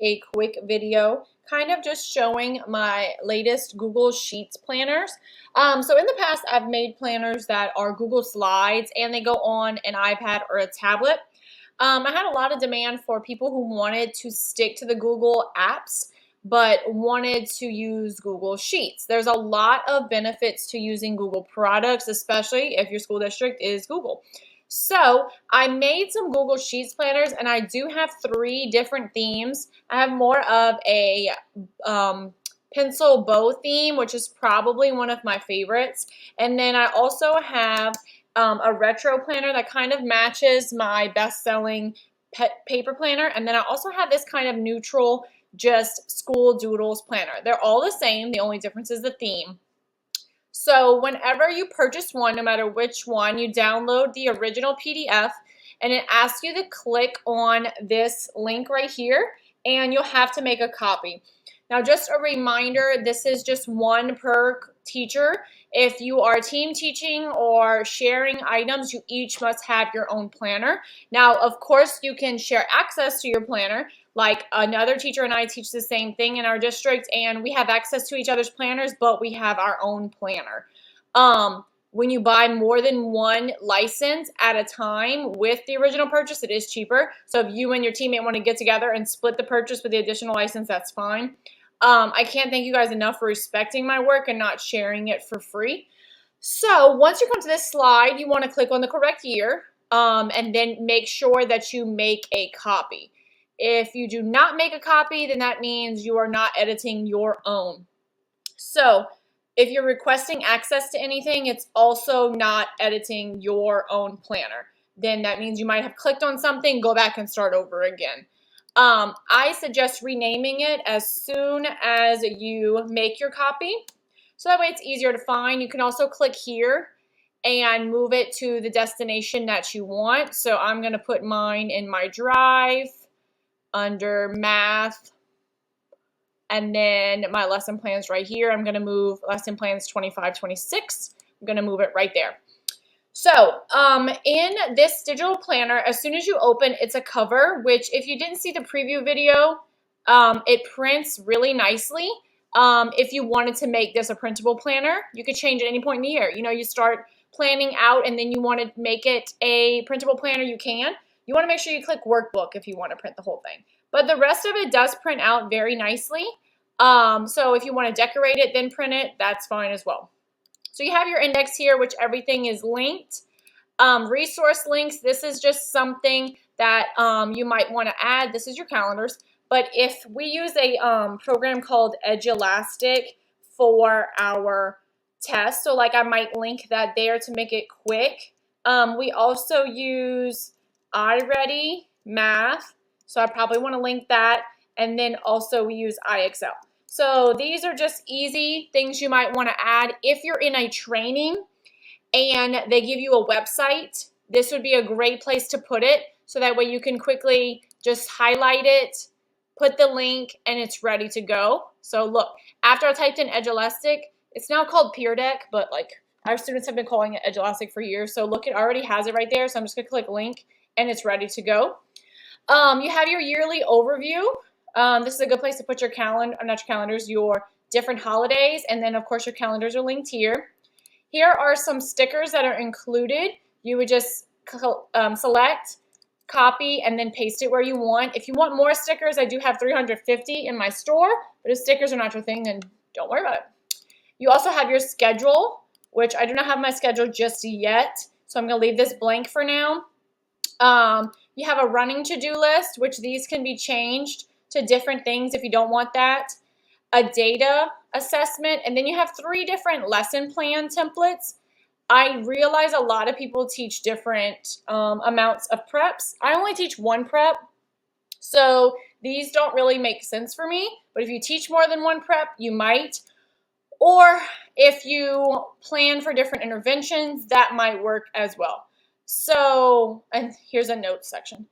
a quick video kind of just showing my latest Google Sheets planners. So in the past, I've made planners that are Google Slides and they go on an iPad or a tablet. I had a lot of demand for people who wanted to stick to the Google apps but wanted to use Google Sheets. There's a lot of benefits to using Google products, especially if your school district is Google. So I made some Google Sheets planners, and I do have 3 different themes. I have more of a pencil bow theme, which is probably one of my favorites. And then I also have a retro planner that kind of matches my best-selling paper planner. And then I also have this kind of neutral, just school doodles planner. They're all the same. The only difference is the theme. So whenever you purchase one, no matter which one, you download the original PDF, and it asks you to click on this link right here, and you'll have to make a copy. Now, just a reminder, this is just one per teacher. If you are team teaching or sharing items, you each must have your own planner. Now, of course, you can share access to your planner. Like another teacher and I teach the same thing in our district, and we have access to each other's planners, but we have our own planner. When you buy more than one license at a time with the original purchase, it is cheaper. So if you and your teammate want to get together and split the purchase with the additional license, that's fine. I can't thank you guys enough for respecting my work and not sharing it for free. So once you come to this slide, you want to click on the correct year, and then make sure that you make a copy. If you do not make a copy, then that means you are not editing your own. So if you're requesting access to anything, it's also not editing your own planner. Then that means you might have clicked on something, go back and start over again. I suggest renaming it as soon as you make your copy, so that way it's easier to find. You can also click here and move it to the destination that you want. So I'm going to put mine in my drive under math, and then my lesson plans right here. I'm going to move lesson plans 25-26. I'm going to move it right there. So in this digital planner, as soon as you open, it's a cover, which if you didn't see the preview video, it prints really nicely. If you wanted to make this a printable planner, you could change at any point in the year. You know, you start planning out and then you want to make it a printable planner, you can. You want to make sure you click workbook if you want to print the whole thing. But the rest of it does print out very nicely. So if you want to decorate it, then print it, that's fine as well. So you have your index here, which everything is linked. Resource links, this is just something that you might want to add. This is your calendars. But if we use a program called Edulastic for our test, so like I might link that there to make it quick. We also use iReady Math, so I probably want to link that. And then also we use iExcel. So these are just easy things you might want to add. If you're in a training and they give you a website, this would be a great place to put it, so that way you can quickly just highlight it, put the link, and it's ready to go. So look, after I typed in Edulastic, it's now called Peer Deck, but like our students have been calling it Edulastic for years. So look, it already has it right there. So I'm just gonna click link and it's ready to go. You have your yearly overview. This is a good place to put your calendar, not your calendars, your different holidays. And then of course your calendars are linked here. Here are some stickers that are included. You would just select, copy, and then paste it where you want. If you want more stickers, I do have 350 in my store, but if stickers are not your thing, then don't worry about it. You also have your schedule, which I do not have my schedule just yet, so I'm going to leave this blank for now. You have a running to-do list, which these can be changed to different things if you don't want that. A data assessment, and then you have 3 different lesson plan templates. I realize a lot of people teach different amounts of preps. I only teach 1 prep, so these don't really make sense for me. But if you teach more than 1 prep, you might. Or if you plan for different interventions, that might work as well. So, and here's a notes section.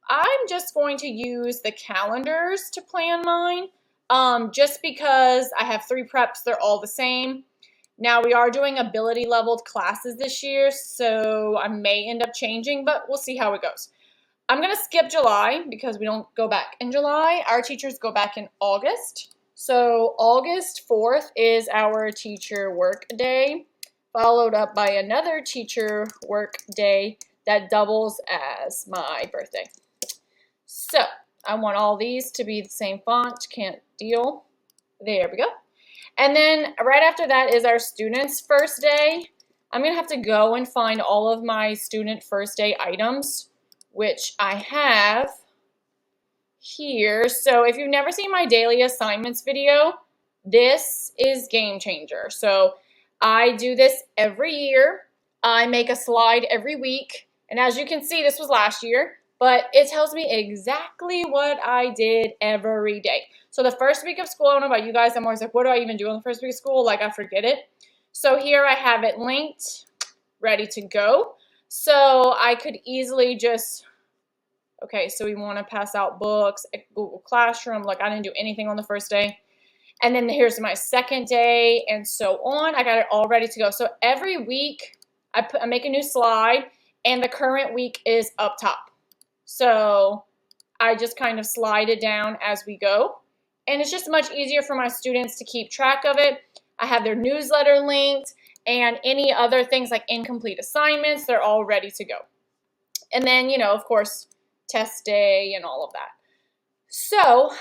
I'm just going to use the calendars to plan mine, just because I have 3 preps, they're all the same. Now we are doing ability leveled classes this year, so I may end up changing, but we'll see how it goes. I'm going to skip July because we don't go back in July. Our teachers go back in August. So August 4th is our teacher work day, followed up by another teacher work day that doubles as my birthday. So I want all these to be the same font. Can't deal. There we go. And then right after that is our students' first day. I'm going to have to go and find all of my student first day items, which I have here. So if you've never seen my daily assignments video, this is game changer. So I do this every year. I make a slide every week. And as you can see, this was last year, but it tells me exactly what I did every day. So the first week of school, I don't know about you guys, I'm always like, what do I even do on the first week of school? Like, I forget it. So here I have it linked, ready to go. So I could easily just, okay, so we want to pass out books at Google Classroom. Like, I didn't do anything on the first day. And then here's my second day and so on. I got it all ready to go. So every week I make a new slide and the current week is up top. So I just kind of slide it down as we go. And it's just much easier for my students to keep track of it. I have their newsletter linked and any other things like incomplete assignments, they're all ready to go. And then, you know, of course, test day and all of that. So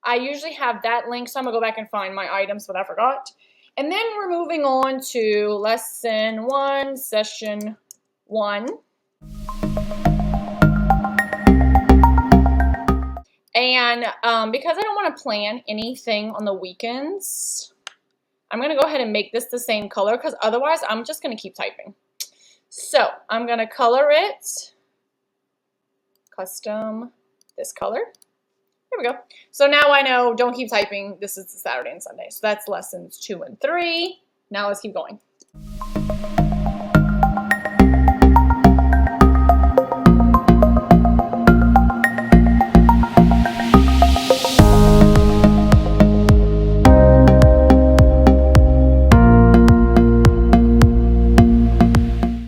I usually have that link, so I'm going to go back and find my items, but I forgot. And then we're moving on to lesson 1, session 1. And because I don't want to plan anything on the weekends, I'm going to go ahead and make this the same color because otherwise I'm just going to keep typing. So I'm going to color it custom this color. Here we go. So now I know, don't keep typing. This is the Saturday and Sunday. So that's lessons 2 and 3. Now let's keep going.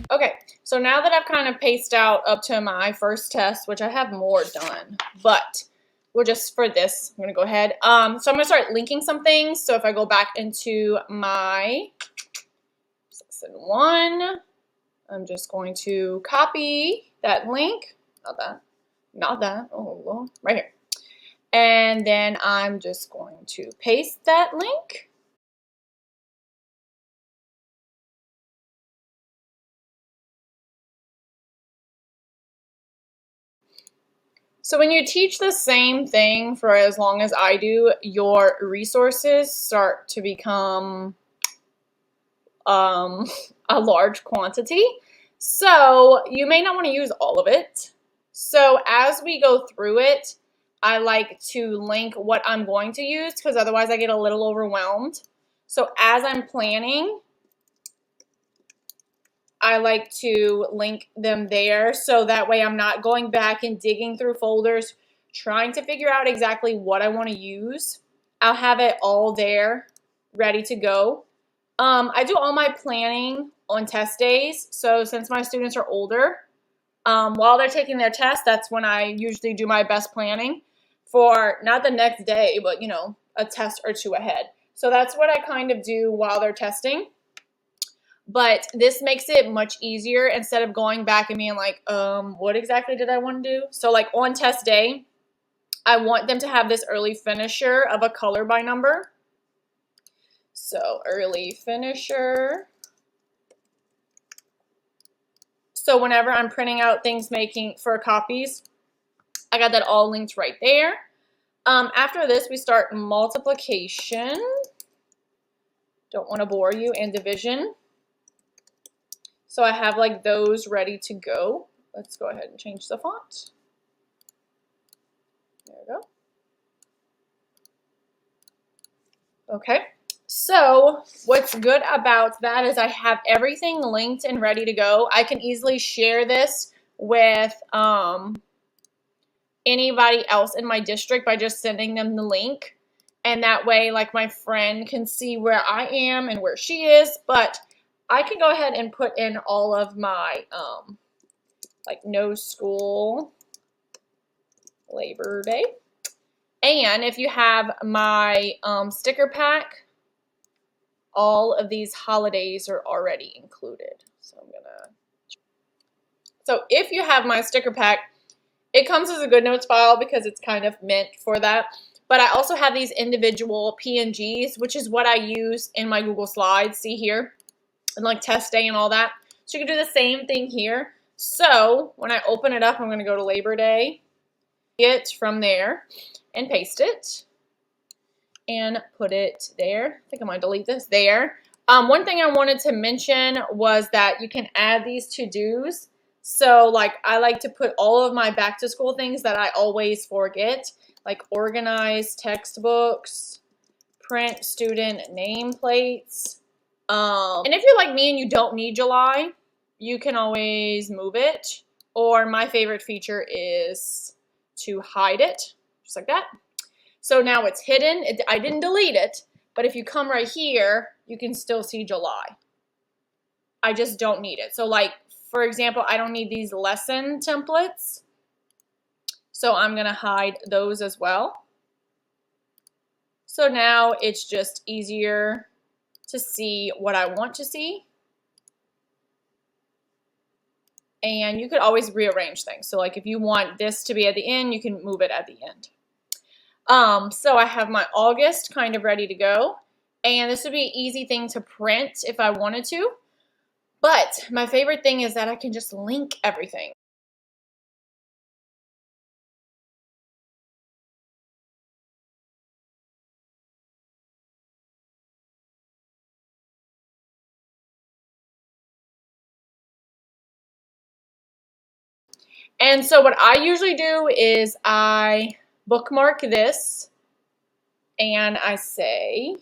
Okay, so now that I've kind of paced out up to my first test, which I have more done, but we'll just, for this, I'm going to go ahead. So I'm going to start linking some things. So if I go back into my lesson 1, I'm just going to copy that link. Not that, oh, well, right here. And then I'm just going to paste that link. So when you teach the same thing for as long as I do, your resources start to become a large quantity. So you may not want to use all of it. So as we go through it, I like to link what I'm going to use because otherwise I get a little overwhelmed. So as I'm planning, I like to link them there so that way I'm not going back and digging through folders trying to figure out exactly what I want to use. I'll have it all there ready to go. I do all my planning on test days. So since my students are older, while they're taking their test, that's when I usually do my best planning for not the next day, but, you know, a test or two ahead. So that's what I kind of do while they're testing. But this makes it much easier instead of going back and being like, what exactly did I want to do? So like on test day, I want them to have this early finisher of a color by number. So early finisher. So whenever I'm printing out things making for copies, I got that all linked right there. After this, we start multiplication. Don't want to bore you, and division. So I have like those ready to go. Let's go ahead and change the font. There we go. Okay, so what's good about that is I have everything linked and ready to go. I can easily share this with anybody else in my district by just sending them the link. And that way, like, my friend can see where I am and where she is, but I can go ahead and put in all of my, like, no school Labor Day. And if you have my sticker pack, all of these holidays are already included. So if you have my sticker pack, it comes as a GoodNotes file because it's kind of meant for that. But I also have these individual PNGs, which is what I use in my Google Slides. See here? And like test day and all that. So you can do the same thing here. So when I open it up, I'm going to go to Labor Day, get from there, and paste it. And put it there. I think I might delete this there. One thing I wanted to mention was that you can add these to-dos. So like I like to put all of my back to school things that I always forget, like organize textbooks, print student nameplates. And if you're like me and you don't need July, you can always move it. Or my favorite feature is to hide it, just like that. So now it's hidden. I didn't delete it, but if you come right here, you can still see July. I just don't need it. So like, for example, I don't need these lesson templates. So I'm going to hide those as well. So now it's just easier to see what I want to see. And you could always rearrange things. So like if you want this to be at the end, you can move it at the end. So I have my August kind of ready to go. And this would be an easy thing to print if I wanted to. But my favorite thing is that I can just link everything. And so what I usually do is I bookmark this and I say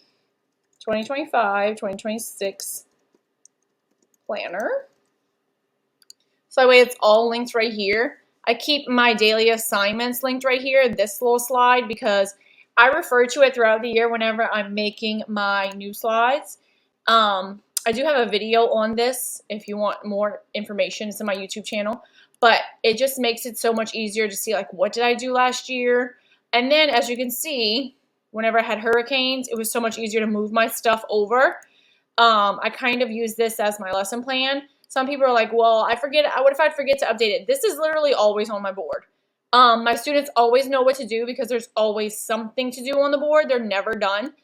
2025, 2026 planner. So that way it's all linked right here. I keep my daily assignments linked right here, this little slide, because I refer to it throughout the year whenever I'm making my new slides. I do have a video on this if you want more information. It's in my YouTube channel. But it just makes it so much easier to see, like, what did I do last year? And then, as you can see, whenever I had hurricanes, it was so much easier to move my stuff over. I kind of use this as my lesson plan. Some people are like, well, what if I forget to update it? This is literally always on my board. My students always know what to do because there's always something to do on the board. They're never done.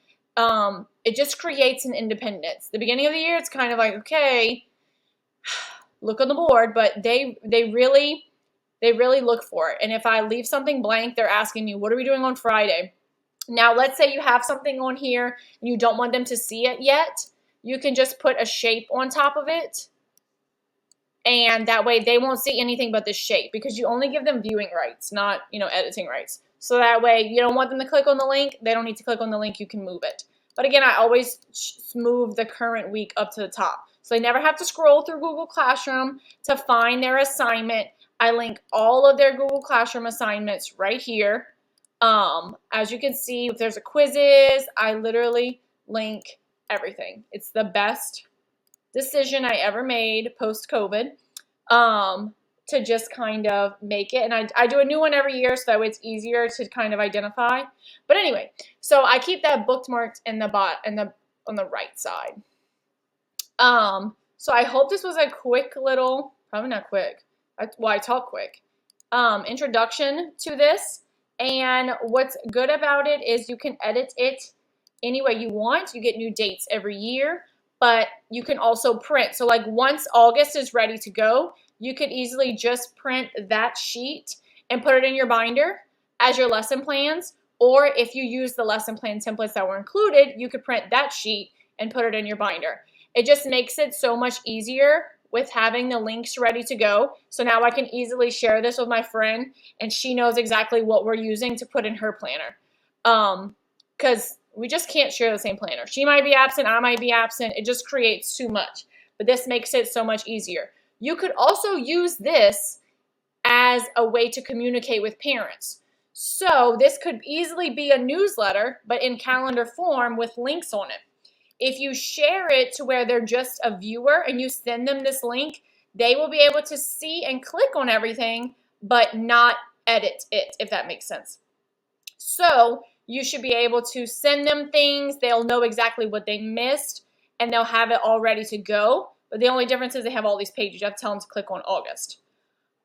It just creates an independence. The beginning of the year, it's kind of like, okay, look on the board, but they really look for it. And if I leave something blank, they're asking me, what are we doing on Friday? Now, let's say you have something on here and you don't want them to see it yet. You can just put a shape on top of it. And that way they won't see anything but the shape because you only give them viewing rights, not, editing rights. So that way you don't want them to click on the link. They don't need to click on the link. You can move it. But again, I always move the current week up to the top. So they never have to scroll through Google Classroom to find their assignment. I link all of their Google Classroom assignments right here. As you can see, if there's a quizzes, I literally link everything. It's the best decision I ever made post-COVID to just kind of make it. And I do a new one every year so that way it's easier to kind of identify. But anyway, so I keep that bookmarked in on the right side. So I hope this was a quick little, probably not quick, I talk quick, introduction to this. And what's good about it is you can edit it any way you want. You get new dates every year, but you can also print. So like once August is ready to go, you could easily just print that sheet and put it in your binder as your lesson plans. Or if you use the lesson plan templates that were included, you could print that sheet and put it in your binder. It just makes it so much easier with having the links ready to go. So now I can easily share this with my friend and she knows exactly what we're using to put in her planner. Because we just can't share the same planner. She might be absent, I might be absent. It just creates too much. But this makes it so much easier. You could also use this as a way to communicate with parents. So this could easily be a newsletter, but in calendar form with links on it. If you share it to where they're just a viewer and you send them this link, they will be able to see and click on everything, but not edit it, if that makes sense. So you should be able to send them things. They'll know exactly what they missed, and they'll have it all ready to go. But the only difference is they have all these pages. You have to tell them to click on August.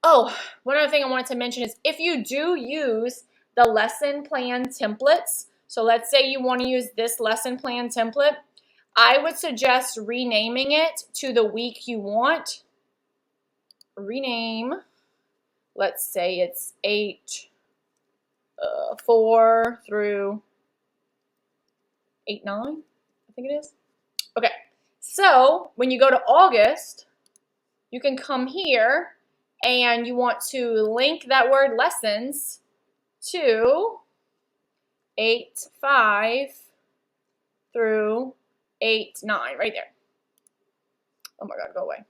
Oh, one other thing I wanted to mention is if you do use the lesson plan templates, so let's say you want to use this lesson plan template, I would suggest renaming it to the week you want. Rename, let's say it's 8-4 through 8-9, I think it is. Okay, so when you go to August, you can come here and you want to link that word lessons to 8-5 through 8-9, right there. Oh my God, go away.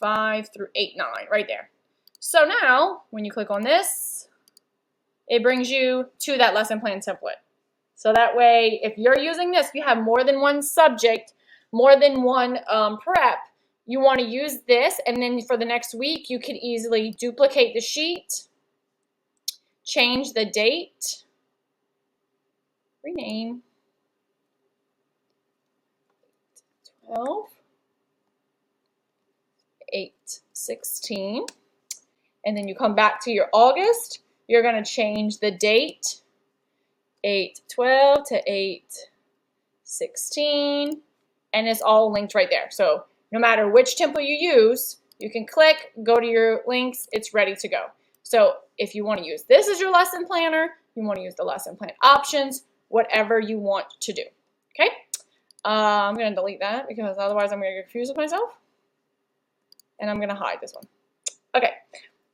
8-5 through 8-9, right there. So now, when you click on this, it brings you to that lesson plan template. So that way, if you're using this, you have more than one subject, more than one prep, you want to use this, and then for the next week, you could easily duplicate the sheet, change the date, rename, 12, 8-16, and then you come back to your August, you're going to change the date, 8-12 to 8-16, and it's all linked right there. So no matter which template you use, you can click, go to your links, it's ready to go. So if you want to use this as your lesson planner, you want to use the lesson plan options, whatever you want to do. Okay? I'm going to delete that because otherwise I'm going to get confused with myself. And I'm going to hide this one. Okay.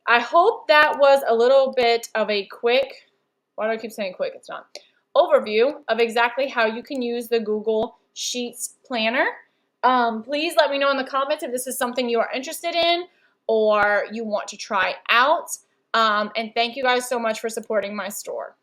I hope that was a little bit of a quick, why do I keep saying quick? It's not. Overview of exactly how you can use the Google Sheets planner. Please let me know in the comments if this is something you are interested in or you want to try out. And thank you guys so much for supporting my store.